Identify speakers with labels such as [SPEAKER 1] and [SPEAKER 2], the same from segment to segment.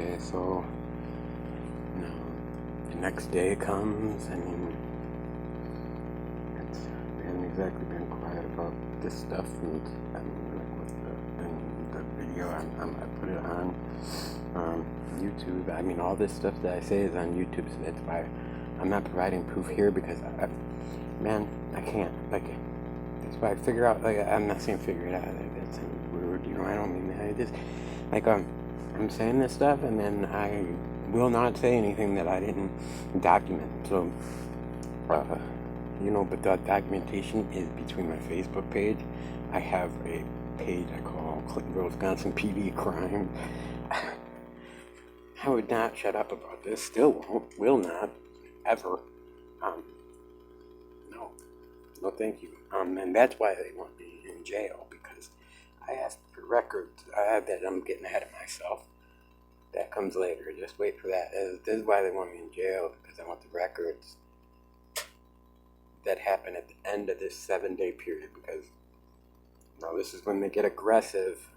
[SPEAKER 1] Okay, so the next day comes. I mean, we haven't exactly been quiet about this stuff, and I mean, like with the video, I put it on YouTube. I mean, all this stuff that I say is on YouTube, so that's why I'm not providing proof here, because I can't. Like, that's why I figure out. Like, I'm not saying figure it out. That's rude, I don't mean that. I just I'm saying this stuff, and then I will not say anything that I didn't document. So, but the documentation is between my Facebook page. I have a page I call Clintonville Wisconsin PD Crime. I would not shut up about this. Still won't. Will not. Ever. No, thank you. And that's why they want me in jail, because I asked for records. That I'm getting ahead of myself. That comes later. Just wait for that. This is why they want me in jail, because I want the records that happen at the end of this 7-day period, because this is when they get aggressive.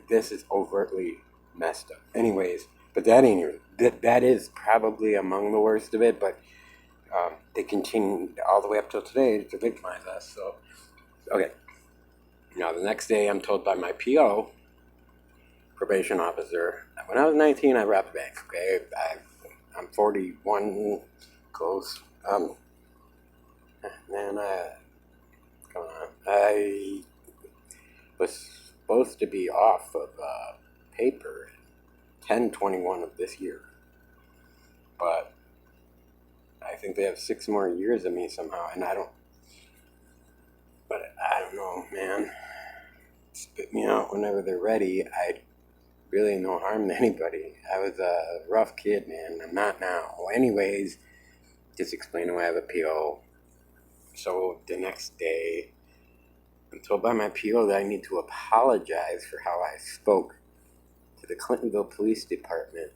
[SPEAKER 1] This is overtly messed up. Anyways, but that ain't even, that is probably among the worst of it, but they continue all the way up till today to victimize us. So, okay. Now, the next day, I'm told by my PO, probation officer, when I was 19, I robbed a bank, okay? I'm 41, close. Man, come on. I was supposed to be off of paper 10/21 of this year. But I think they have 6 more years of me somehow, and I don't know, man. Spit me out whenever they're ready. I really no harm to anybody. I was a rough kid, man. I'm not now. Anyways, just explaining why I have a PO. So the next day, I'm told by my PO that I need to apologize for how I spoke to the Clintonville Police Department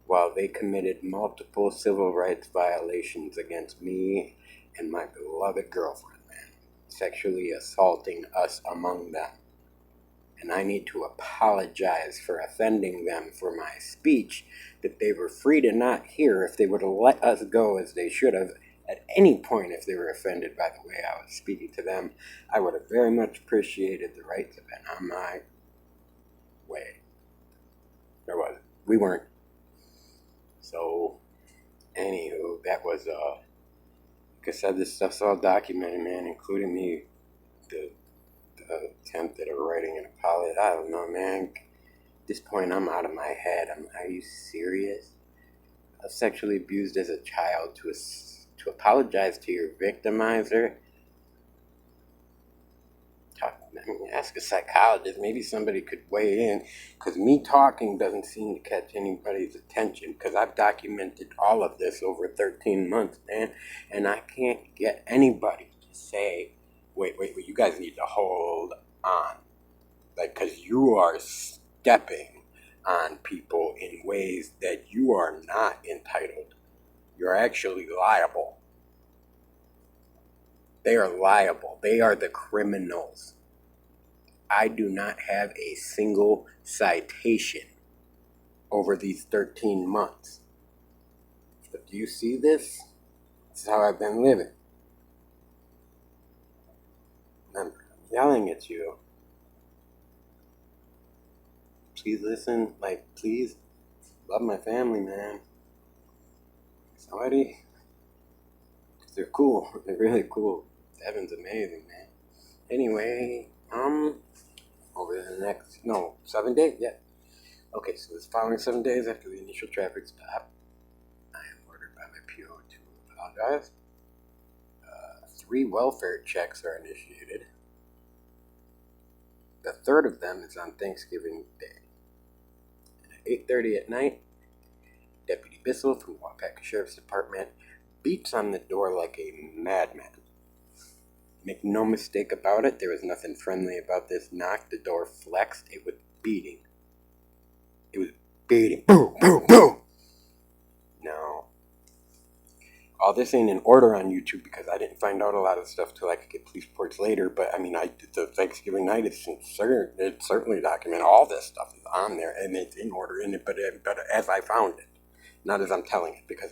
[SPEAKER 1] while they committed multiple civil rights violations against me and my beloved girlfriend, man, sexually assaulting us among them. And I need to apologize for offending them for my speech that they were free to not hear if they would have let us go as they should have at any point if they were offended by the way I was speaking to them. I would have very much appreciated the right to been on my way. There wasn't. We weren't. So, anywho, that was, like I said, this stuff's all documented, man, including me, the attempt at writing an apology. I don't know, man. At this point, I'm out of my head. Are you serious? I was sexually abused as a child. To apologize to your victimizer? Ask a psychologist. Maybe somebody could weigh in, because me talking doesn't seem to catch anybody's attention, because I've documented all of this over 13 months, man, and I can't get anybody to say, wait, you guys need to hold on, like, because you are stepping on people in ways that you are not entitled. You're actually liable. They are liable. They are the criminals. I do not have a single citation over these 13 months. But do you see this? This is how I've been living. Remember, I'm yelling at you. Please listen. Please love my family, man. Somebody. Because they're cool. They're really cool. Devin's amazing, man. Anyway, over the next, 7 days, yeah. Okay, so this following 7 days after the initial traffic stop, I am ordered by my PO to apologize. 3 welfare checks are initiated. The third of them is on Thanksgiving Day. And at 8:30 at night, Deputy Bissell from Waupaca Sheriff's Department beats on the door like a madman. Make no mistake about it, there was nothing friendly about this knock. The door flexed. It was beating. Boom, boom, boom. No. all this ain't in order on YouTube because I didn't find out a lot of stuff till I could get police reports later. But I mean, the Thanksgiving night, it's certainly documented. All this stuff is on there and it's in order in it, but as I found it, not as I'm telling it, because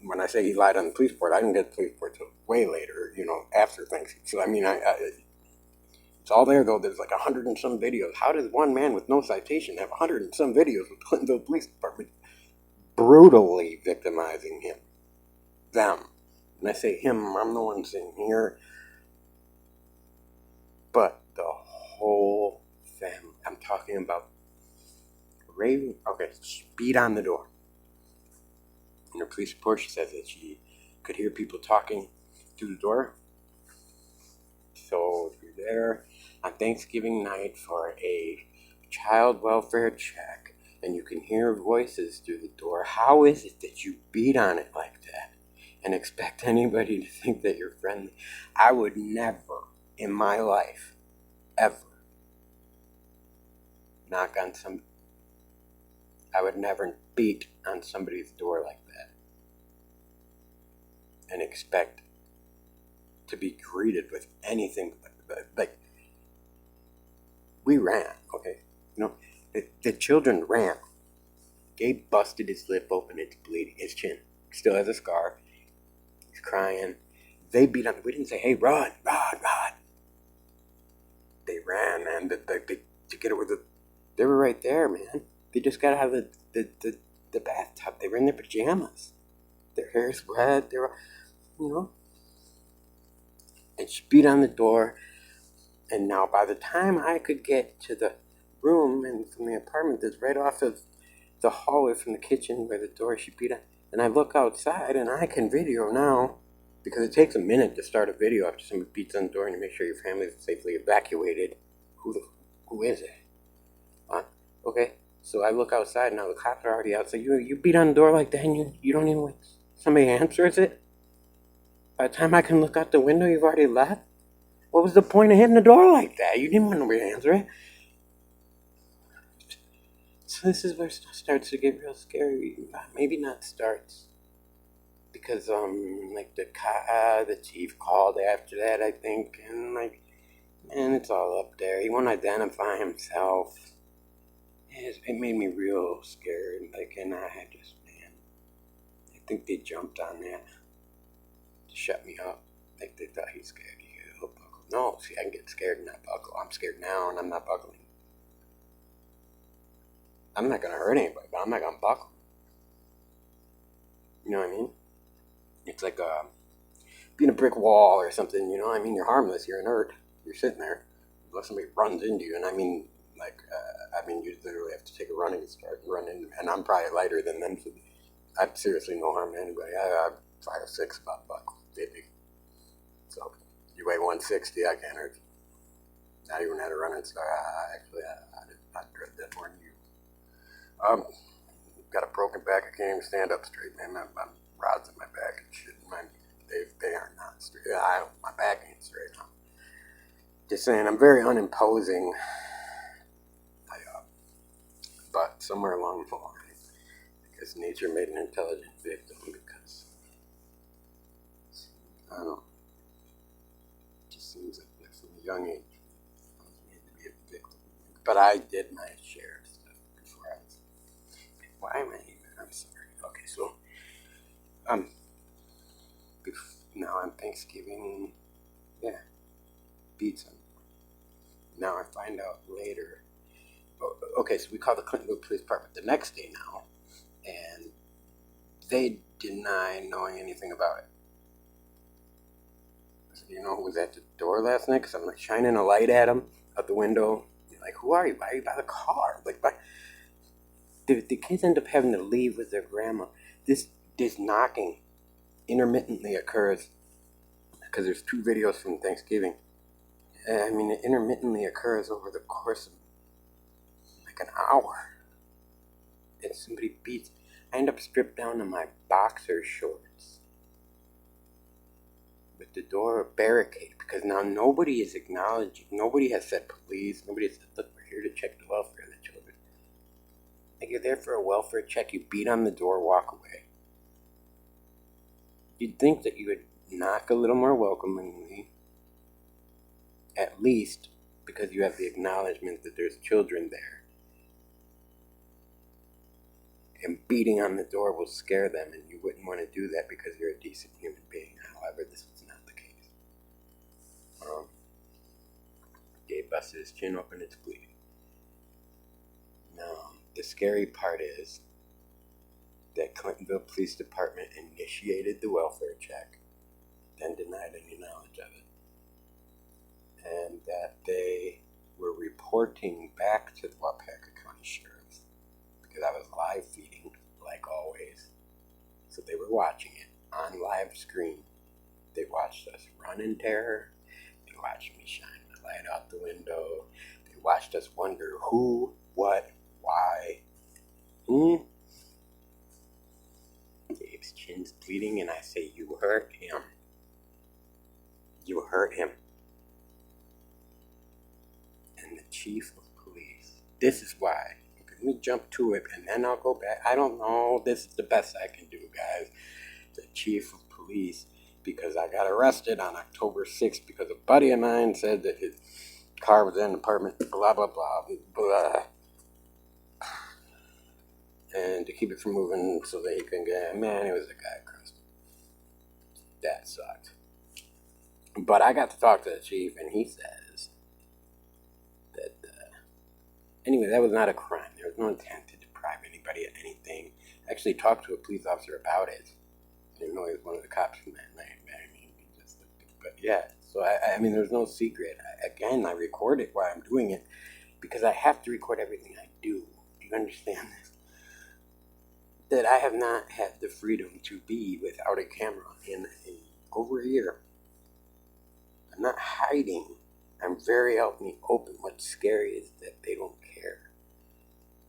[SPEAKER 1] when I say he lied on the police report, I didn't get the police report till way later, after Thanksgiving. So I mean, it's all there though. There's like 100 and some videos. How does one man with no citation have 100 and some videos with Clintonville Police Department brutally victimizing them? And I say him, I'm the one sitting here, but the whole family. I'm talking about Raven. Okay, she beat on the door. In her police report, she says that she could hear people talking through the door. So if you're there on Thanksgiving night for a child welfare check and you can hear voices through the door, how is it that you beat on it like that and expect anybody to think that you're friendly? I would never in my life ever I would never beat on somebody's door like that and expect to be greeted with anything like we ran, okay? The children ran. Gabe busted his lip open, it's bleeding, his chin still has a scar, he's crying. They beat on, we didn't say, hey, run. They ran, man, to get it with they were right there, man. They just got out of the bathtub. They were in their pajamas. Their hair's wet, they were, and she beat on the door. And now by the time I could get to the room and from the apartment that's right off of the hallway from the kitchen where the door she beat on, and I look outside and I can video now, because it takes a minute to start a video after somebody beats on the door and you make sure your family is safely evacuated. Who is it? Okay, so I look outside and now the cops are already out. So you beat on the door like that and you don't even wait. Somebody answers it. By the time I can look out the window, you've already left. What was the point of hitting the door like that? You didn't want nobody to answer it. So this is where stuff starts to get real scary. Maybe not starts, because like the chief called after that, I think, and like, man, it's all up there. He won't identify himself. It made me real scared. Like, and I think they jumped on that to shut me up. Like they thought he's scared. He'll buckle. No, see, I can get scared and not buckle. I'm scared now and I'm not buckling. I'm not going to hurt anybody, but I'm not going to buckle. You know what I mean? It's like being a brick wall or something, I mean, you're harmless, you're inert, you're sitting there, unless somebody runs into you, and I mean, you literally have to take a running start and run in, and I'm probably lighter than them, so I'm seriously no harm to anybody. I'm 5'6", about buck 50. So, you weigh 160, I can't hurt you. Not even at a running start. I dread that more than you. Got a broken back. I can't even stand up straight, man. My rods in my back and shit. They are not straight. My back ain't straight now. Just saying, I'm very unimposing. But somewhere along the line, because nature made an intelligent victim, because I don't know. It just seems like from a young age, I was made to be a victim. But I did my share of stuff before I was. Why am I even? I'm sorry. Okay, so now on Thanksgiving, yeah, beat some. Now I find out later. Okay, so we call the Clintonville Police Department the next day now, and they deny knowing anything about it. So, who was at the door last night? Because I'm like shining a light at them out the window. You're like, who are you? Why are you by the car? Like, the kids end up having to leave with their grandma. This knocking intermittently occurs, because there's 2 videos from Thanksgiving. I mean, it intermittently occurs over the course of like an hour. And somebody beats. I end up stripped down to my boxer shorts with the door barricaded, because now nobody is acknowledging. Nobody has said police. Nobody has said, look, we're here to check the welfare of the children. Like, you're there for a welfare check. You beat on the door, walk away. you'd think that you would knock a little more welcomingly, at least because you have the acknowledgement that there's children there. And beating on the door will scare them, and you wouldn't want to do that because you're a decent human being. However, this was not the case. Gabe busted his chin open, it's bleeding. Now, the scary part is that Clintonville Police Department initiated the welfare check, then denied any knowledge of it. And that they were reporting back to the Waupaca County Sheriff, because I was live feeding, like always. So they were watching it on live screen. They watched us run in terror. They watched me shine the light out the window. They watched us wonder who, what, why. Dave's chin's bleeding, and I say, you hurt him. You hurt him. And the chief of police. This is why. Let me jump to it, and then I'll go back. I don't know. This is the best I can do, guys. The chief of police, because I got arrested on October 6th because a buddy of mine said that his car was in an apartment, blah, blah, blah, blah. And to keep it from moving so that he couldn't get, man, it was a guy across. That sucked. But I got to talk to the chief, and he says that, anyway, that was not a crime. There was no intent to deprive anybody of anything. I actually talked to a police officer about it. I didn't know he was one of the cops from that night. But yeah, so I mean, there's no secret. I record it while I'm doing it because I have to record everything I do. Do you understand this? That I have not had the freedom to be without a camera in over a year. I'm not hiding. I'm very out in the open. What's scary is that they don't care.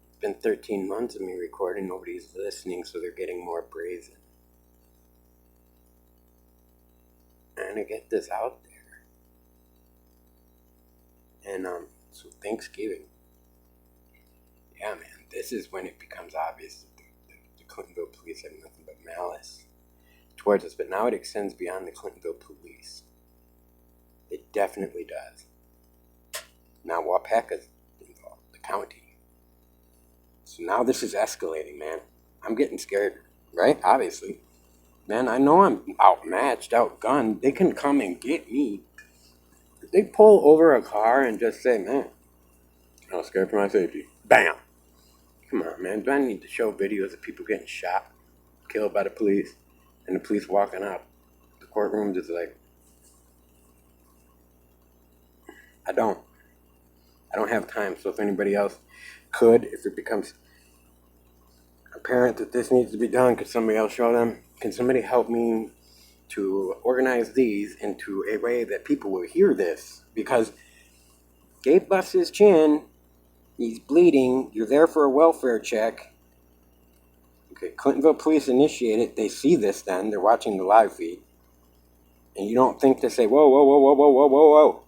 [SPEAKER 1] It's been 13 months of me recording. Nobody's listening, so they're getting more brazen. And to get this out there. And so Thanksgiving. Yeah, man, this is when it becomes obvious that the Clintonville police have nothing but malice towards us. But now it extends beyond the Clintonville police. It definitely does. Now Waupaca's involved, the county. So now this is escalating, man. I'm getting scared, right? Obviously. Man, I know I'm outmatched, outgunned. They can come and get me. If they pull over a car and just say, man, I'm scared for my safety. Bam! Come on, man. Do I need to show videos of people getting shot, killed by the police, and the police walking out the courtroom just like, I don't have time. So if anybody else could, if it becomes apparent that this needs to be done, could somebody else show them? Can somebody help me to organize these into a way that people will hear this? Because Gabe busts his chin, he's bleeding, you're there for a welfare check. Okay, Clintonville police initiate it, they see this then, they're watching the live feed. And you don't think to say, whoa, whoa, whoa, whoa, whoa, whoa, whoa, whoa.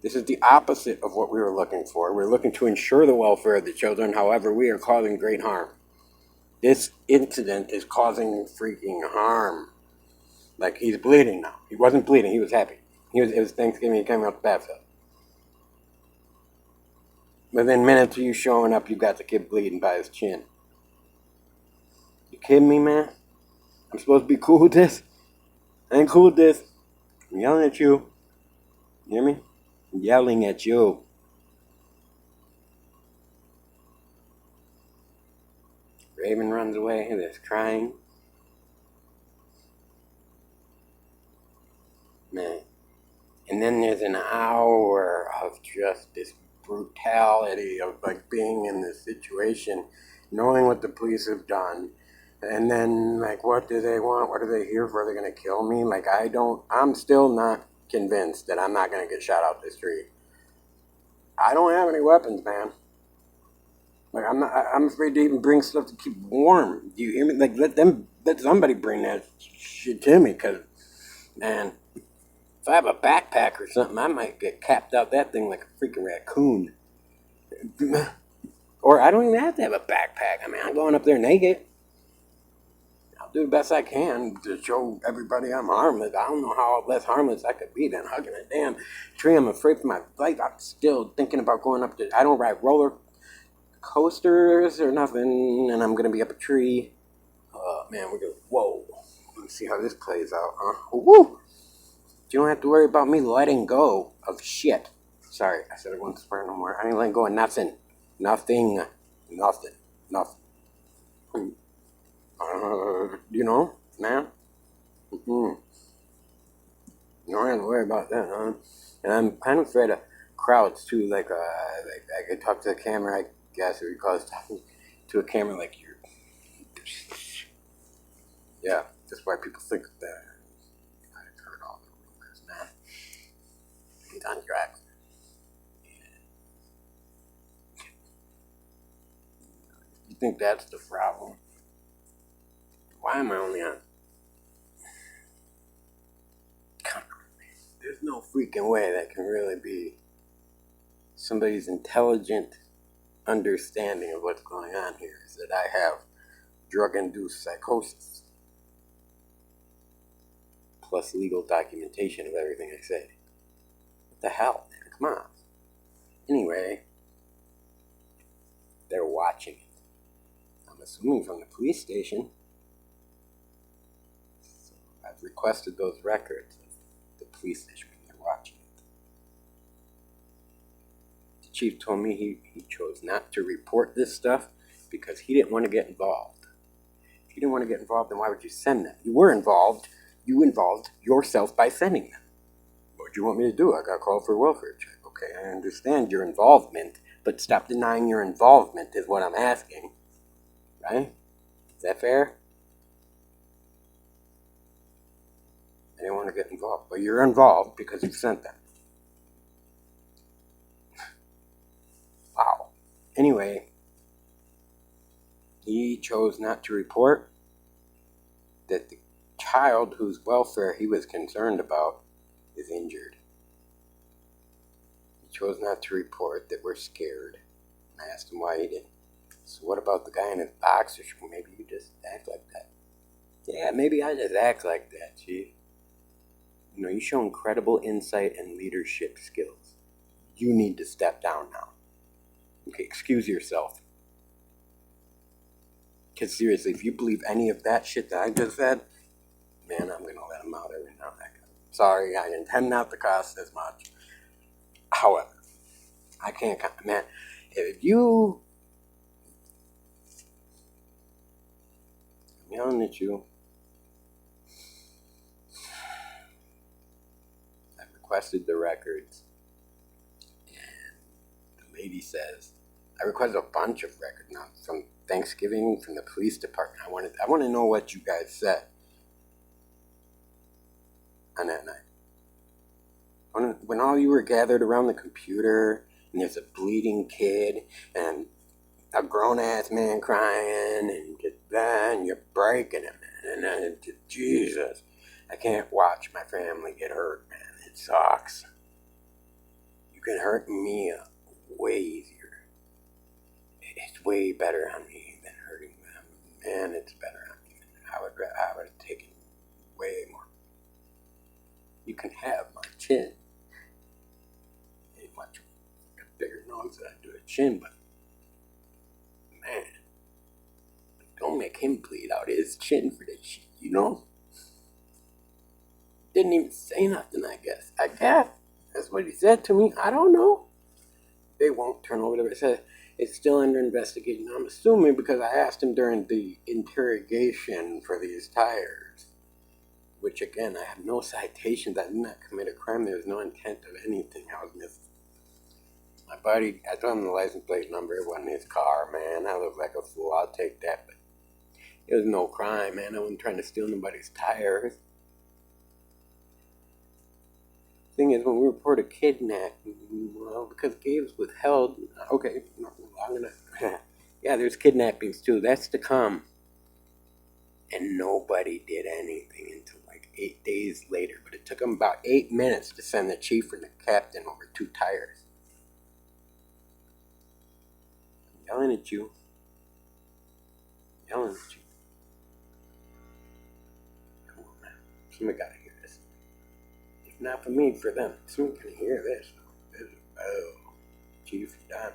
[SPEAKER 1] This is the opposite of what we were looking for. We're looking to ensure the welfare of the children, however, we are causing great harm. This incident is causing freaking harm. Like, he's bleeding now. He wasn't bleeding, he was happy. It was Thanksgiving, he came out the bathtub. Within minutes of you showing up, you got the kid bleeding by his chin. You kidding me, man? I'm supposed to be cool with this? I ain't cool with this. I'm yelling at you. You hear me? I'm yelling at you. Raven runs away, there's crying. Man. And then there's an hour of just this brutality of like being in this situation, knowing what the police have done. And then like, what do they want? What are they here for? Are they going to kill me? Like, I'm still not convinced that I'm not going to get shot out the street. I don't have any weapons, man. Like, I'm afraid to even bring stuff to keep warm. Do you hear me? Like, let somebody bring that shit to me, because, man, if I have a backpack or something, I might get capped out that thing like a freaking raccoon. Or I don't even have to have a backpack. I mean, I'm going up there naked. I'll do the best I can to show everybody I'm harmless. I don't know how less harmless I could be than hugging a damn tree. I'm afraid for my life. I'm still thinking about going up to... I don't ride roller coasters or nothing, and I'm going to be up a tree. Man, we're going to... Whoa. Let's see how this plays out, huh? Woo! You don't have to worry about me letting go of shit. Sorry, I said I won't swear no more. I ain't letting go of nothing. Nothing. Nothing. You know, man? You don't have to worry about that, huh? And I'm kind of afraid of crowds, too. Like I could talk to the camera, I guess, or you call it talking to a camera like you're... Yeah, that's why people think that. I've heard all the rumors, man. He's on drugs. You think that's the problem? Why am I only on? Come on, man. There's no freaking way that can really be somebody's intelligent understanding of what's going on here is that I have drug-induced psychosis. Plus legal documentation of everything I say. What the hell, man? Come on. Anyway, they're watching it. I'm assuming from the police station. So I've requested those records of the police station when they're watching it. The chief told me he chose not to report this stuff because he didn't want to get involved. If you didn't want to get involved, then why would you send them? You were involved. You involved yourself by sending them. What do you want me to do? I got called for a welfare check. Okay, I understand your involvement, but stop denying your involvement is what I'm asking. Right? Is that fair? I didn't want to get involved, but you're involved because you sent them. Wow. Anyway, he chose not to report that the child whose welfare he was concerned about is injured. He chose not to report that we're scared. I asked him why he didn't. So what about the guy in his boxers? Well, maybe you just act like that. Yeah, maybe I just act like that, Chief. You know, you show incredible insight and leadership skills. You need to step down now. Okay, excuse yourself. Because seriously, if you believe any of that shit that I just said, man, I'm going to let him out every now and then. Sorry, I intend not to cost as much. However, I can't, man, if you, I'm yelling at you, I requested the records, and the lady says, I requested a bunch of records now from Thanksgiving, from the police department. I want to know what you guys said on that night. When all you were gathered around the computer, and there's a bleeding kid, and a grown-ass man crying, and just that, and you're breaking him, man. And Jesus, I can't watch my family get hurt, man. It sucks. You can hurt me way easier. It's way better on me than hurting them. Man, it's better on me. I would have taken way more. You can have my chin. Ain't much a bigger nose than I do a chin, but man, don't make him bleed out his chin for this shit, you know? Didn't even say nothing, I guess. That's what he said to me. I don't know. They won't turn over the... It says it's still under investigation. I'm assuming because I asked him during the interrogation for these tires. Which, again, I have no citations. I did not commit a crime. There was no intent of anything. I was missing. My buddy, I told him the license plate number. It wasn't his car, man. I look like a fool. I'll take that. But it was no crime, man. I wasn't trying to steal nobody's tires. Thing is, when we report a kidnapping, well, because Gabe's withheld. Okay, I'm gonna. Yeah, there's kidnappings too. That's to come. And nobody did anything until like 8 days later. But it took them about 8 minutes to send the chief and the captain over 2 tires. I'm yelling at you. I'm yelling at you. Somebody gotta hear this. If not for me, for them. Somebody can hear this. Oh, Chief, you're done.